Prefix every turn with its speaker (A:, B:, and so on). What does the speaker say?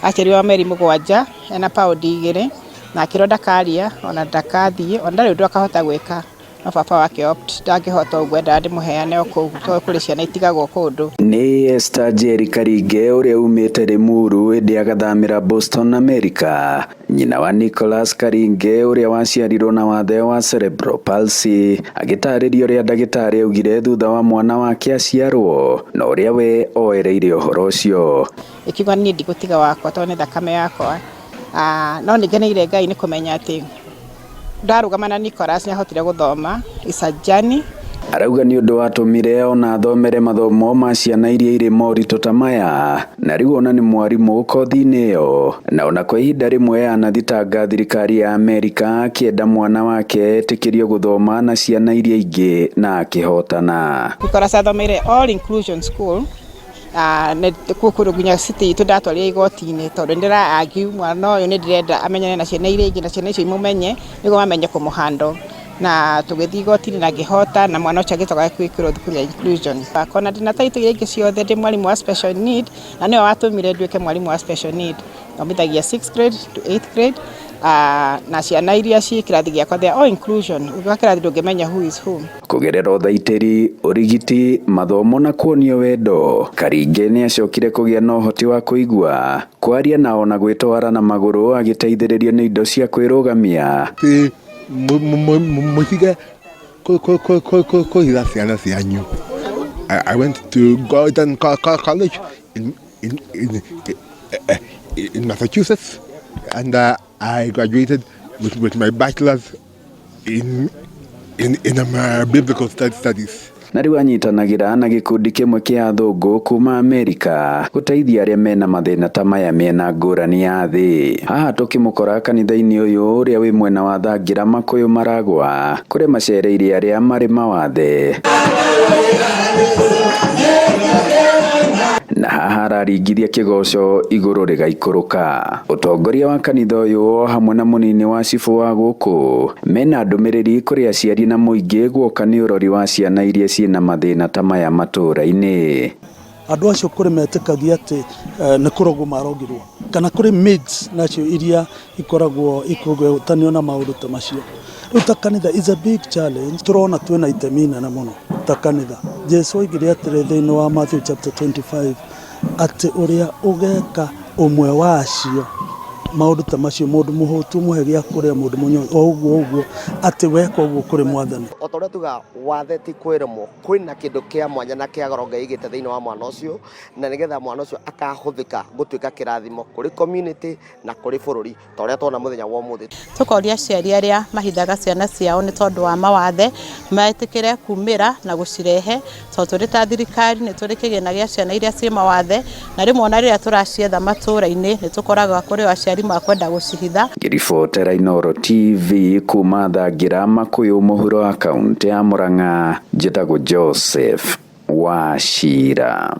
A: aciarirwo meri mũgwanja ena paundi 2 na akĩrwo ndakaria ona ndakathiĩ ona ndarĩ ũndũ akahota gwĩka no baba wake opt ndangĩhota ũguo endaga ndĩmũheane kũu tondũ kũrĩ ciana itigagwo kũndũ.
B: Nĩ Esther Njeri Karinge ũrĩa umĩte Limuru hĩndĩ agathamĩra Boston, America. Nyina wa Nicholas Karinge ũrĩa waciarirwo na wathe wa cerebral palsy agĩtarĩria ũrĩa ndagĩtarĩ augire thutha wa mwana wake aciarwo na ũrĩa we oereire ũhoro ũcio.
A: Ikiuga niĩ ndigũtiga wakwa tondũ nĩ thakame yakwa, no nĩngeneire Ngai nĩ kũmenya atĩ ndarũgama na Nicholas nĩahotire gũthoma icajani.
B: Arauga nĩ ũndũ watũmire ona athomere mathomo ma ciana iria irĩ moritũ ta maya, na rĩu ona nĩ mwarimũ kothi-inĩ ĩyo, na ona kwa ihinda rĩmwe anathitanga thirikari ya Amerika akĩenda mwana wake etĩkĩrio gũthoma na ciana iria ingĩ na akĩhotana.
A: Nicholas athomeire All Inclusion School kũkũrũ nginya city tũndatwarire igoti-inĩ tondũ ndĩra argue mwana ũyũ nĩ ndĩrenda amenyane na ciana iria ingĩ na ciana icio imumenye nĩguo mamenye kũmũhandle, na tũgĩthiĩ igoti-inĩ na ngĩhota na mwana ũcio agĩcoka gwĩkĩrwo thukuru ya inclusion. Akona ndĩna taitũ iria ingĩ ciothe ndĩ mwarimũ wa special need na nĩwe watũmire nduĩke mwarimũ wa special need. Thomithagia 6th grade to 8th grade na ciana iria ciĩ kĩrathi gĩakwa they are all inclusion, ũgakĩrathi ndũngĩmenya who is who.
B: Kũgerera ũthaitĩri, ũrigiti, mathomo na kuonio wendo, Karinge nĩ acokire kũgĩa na ũhoti wa kũigua, kwaria na ona gwĩtwara na magũrũ agĩteithĩrĩrio nĩ indo cia kwĩrũgamia.
C: Mũtige kũhitha ciana cianyu. I went to Gordon College in Massachusetts, and I graduated with my bachelor's in biblical studies.
B: Na rĩu anyitanagĩra na gĩkundi kĩmwe kĩa athũngũ kuma Amerika gũteithia arĩa mena mathĩna ta maya mĩena ngũrani ya thĩ. Haha tũkĩmũkora kanitha-inĩ ũyũ ũrĩa wĩ mwena wa Thangira Makũyũ Maragwa kũrĩ macereire arĩa marĩ mawathe. Na haha araringithia kĩgoco igũrũ rĩgaikũrũka. Ũtongoria wa kanitha ũyũ hamwe na mũnini wa cibũ wa gũkũ mena ndũmĩrĩri kũrĩ aciari na mũingĩ guoka nĩ ũrori wa ciana iria ciĩna mathĩna ta maya matũũra-inĩ.
D: Andũ acio kũrĩ metĩkagia atĩ nĩ kũrogwo marogirwo kana kũrĩ maids nacio iria ikoragwo ikũgwetanio na maũndũ ta macio. Rĩu ta kanitha is a big challenge. Tũrona twĩna itemi inene mũno ta kanitha. Jesu oigire atĩrĩ thĩinĩ wa Matthew chapter 25 atĩ ũrĩa ũgeka ũmwe wa acio maũndũ ta macio mũndũ mũhũtu mũhe gĩa kũrĩa mũndũ mũnyotu o ũguo atĩ weka ũguo kũrĩ Mwathani.
E: O ta ũrĩa tuga wathe ti kwĩrĩmwo, kwĩna kĩndũ kĩa mwanya na kĩa goro Ngai aigĩte thĩinĩ wa mwana ũcio, na nĩgetha mwana ũcio akahũthĩka gũtuĩka kĩrathimo kũrĩ community na kũrĩ bũrũri ta ũrĩa tuona mũthenya wa ũmũthĩ.
F: Tũkoria aciari arĩa mahithaga ciana ciao nĩ tondũ wa mawathe metĩkĩre kumĩra na gũcirehe, tondũ tũrĩ ta thirikari nĩ tũrĩ kĩgĩna gĩa ciana iria ciĩ mawathe, na rĩmwe ona rĩrĩa tũracietha matũũra-inĩ nĩ tũkoraga kũrĩ aciari makwenda gũcihitha.
B: Ngĩribotera Inooro TV kuma Thangira Makũyũ mũhuro wa kaunti ya Murang'a, njĩtagwo Joseph Wachira.